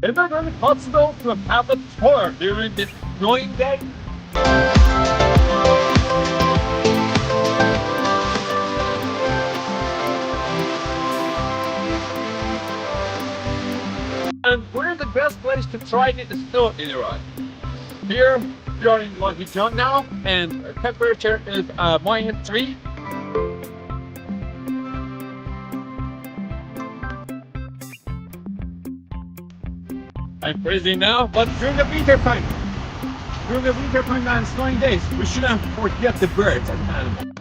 Is it really possible to have a tour during this snowing day? And where's the best place to try the snow in Iran? Here, we are in Ahmad now, and the temperature is -3. I'm freezing now, but during the winter time and snowing days, we shouldn't forget the birds and animals.